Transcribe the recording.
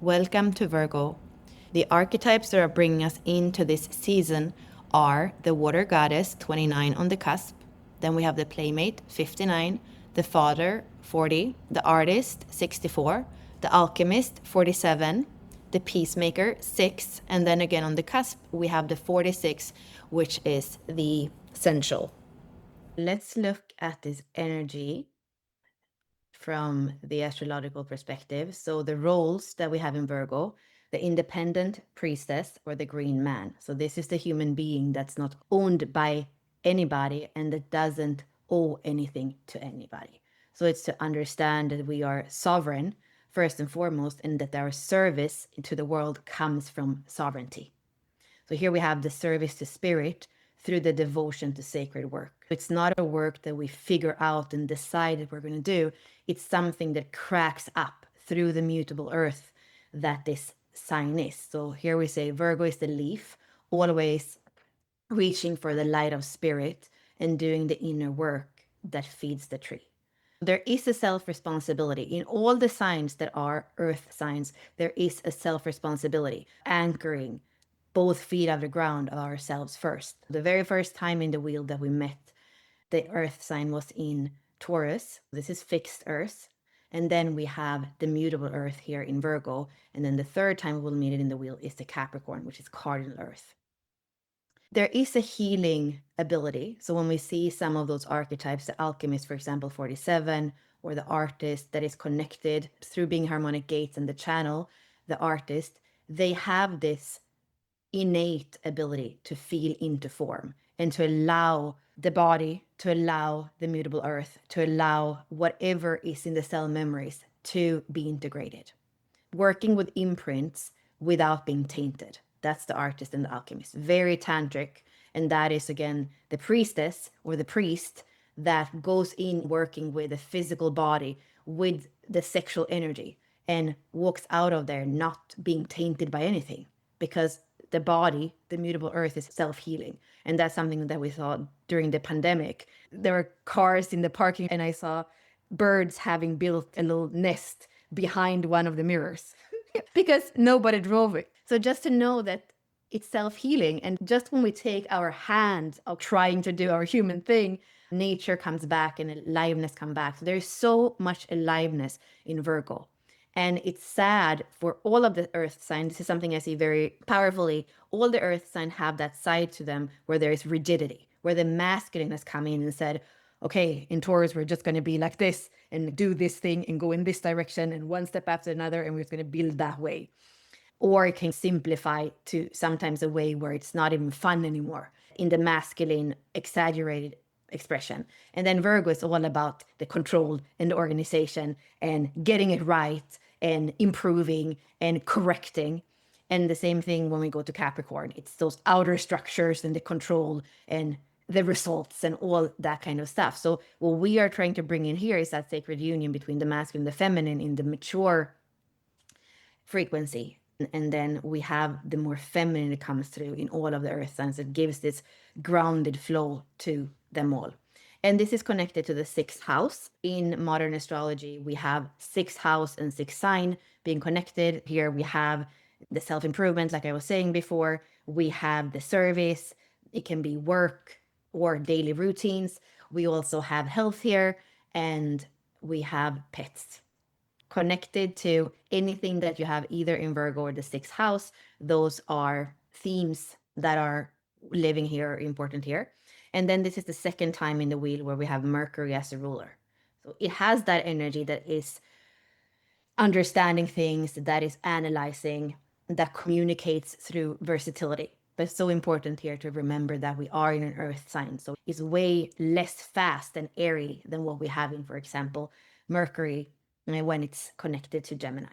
Welcome to Virgo. The archetypes that are bringing us into this season are the Water Goddess, 29 on the cusp. Then we have the Playmate, 59, the Father, 40, the Artist, 64, the Alchemist, 47, the Peacemaker, 6, and then again on the cusp we have the 46, which is the Essential. Let's look at this energy from the astrological perspective. So the roles that we have in Virgo, the independent priestess or the green man. So this is the human being that's not owned by anybody and that doesn't owe anything to anybody. So it's to understand that we are sovereign first and foremost, and that our service to the world comes from sovereignty. So here we have the service to spirit through the devotion to sacred work. It's not a work that we figure out and decide that we're going to do. It's something that cracks up through the mutable earth that this sign is. So here we say Virgo is the leaf, always reaching for the light of spirit and doing the inner work that feeds the tree. There is a self-responsibility. In all the signs that are earth signs, there is a self-responsibility, anchoring both feet out of the ground of ourselves first. The very first time in the wheel that we met, the earth sign was in Taurus. This is fixed earth. And then we have the mutable earth here in Virgo. And then the third time we'll meet it in the wheel is the Capricorn, which is cardinal earth. There is a healing ability. So when we see some of those archetypes, the alchemist, for example, 47, or the artist that is connected through being harmonic gates and the channel, the artist, they have this innate ability to feel into form and to allow the body, to allow the mutable earth, to allow whatever is in the cell memories to be integrated. Working with imprints without being tainted. That's the artist and the alchemist. Very tantric. And that is, again, the priestess or the priest that goes in working with the physical body, with the sexual energy, and walks out of there not being tainted by anything. Because the body, the mutable earth, is self-healing. And that's something that we saw during the pandemic. There were cars in the parking, and I saw birds having built a little nest behind one of the mirrors because nobody drove it. So just to know that it's self-healing, and just when we take our hands of trying to do our human thing, nature comes back and aliveness comes back. So there's so much aliveness in Virgo. And it's sad for all of the earth signs. This is something I see very powerfully. All the earth signs have that side to them where there is rigidity, where the masculine has come in and said, okay, in Taurus, we're just going to be like this and do this thing and go in this direction and one step after another, and we're just going to build that way. Or it can simplify to sometimes a way where it's not even fun anymore in the masculine, exaggerated expression. And then Virgo is all about the control and the organization and getting it right and improving and correcting. And the same thing when we go to Capricorn. It's those outer structures and the control and the results and all that kind of stuff. So what we are trying to bring in here is that sacred union between the masculine and the feminine in the mature frequency. And then we have the more feminine that comes through in all of the earth signs that gives this grounded flow to them all. And this is connected to the sixth house. In modern astrology, we have sixth house and sixth sign being connected. Here we have the self-improvement, like I was saying before. We have the service. It can be work or daily routines. We also have health here, and we have pets. Connected to anything that you have either in Virgo or the sixth house. Those are themes that are living here, important here. And then this is the second time in the wheel where we have Mercury as a ruler. So it has that energy that is understanding things, that is analyzing, that communicates through versatility. But it's so important here to remember that we are in an earth sign. So it's way less fast and airy than what we have in, for example, Mercury when it's connected to Gemini.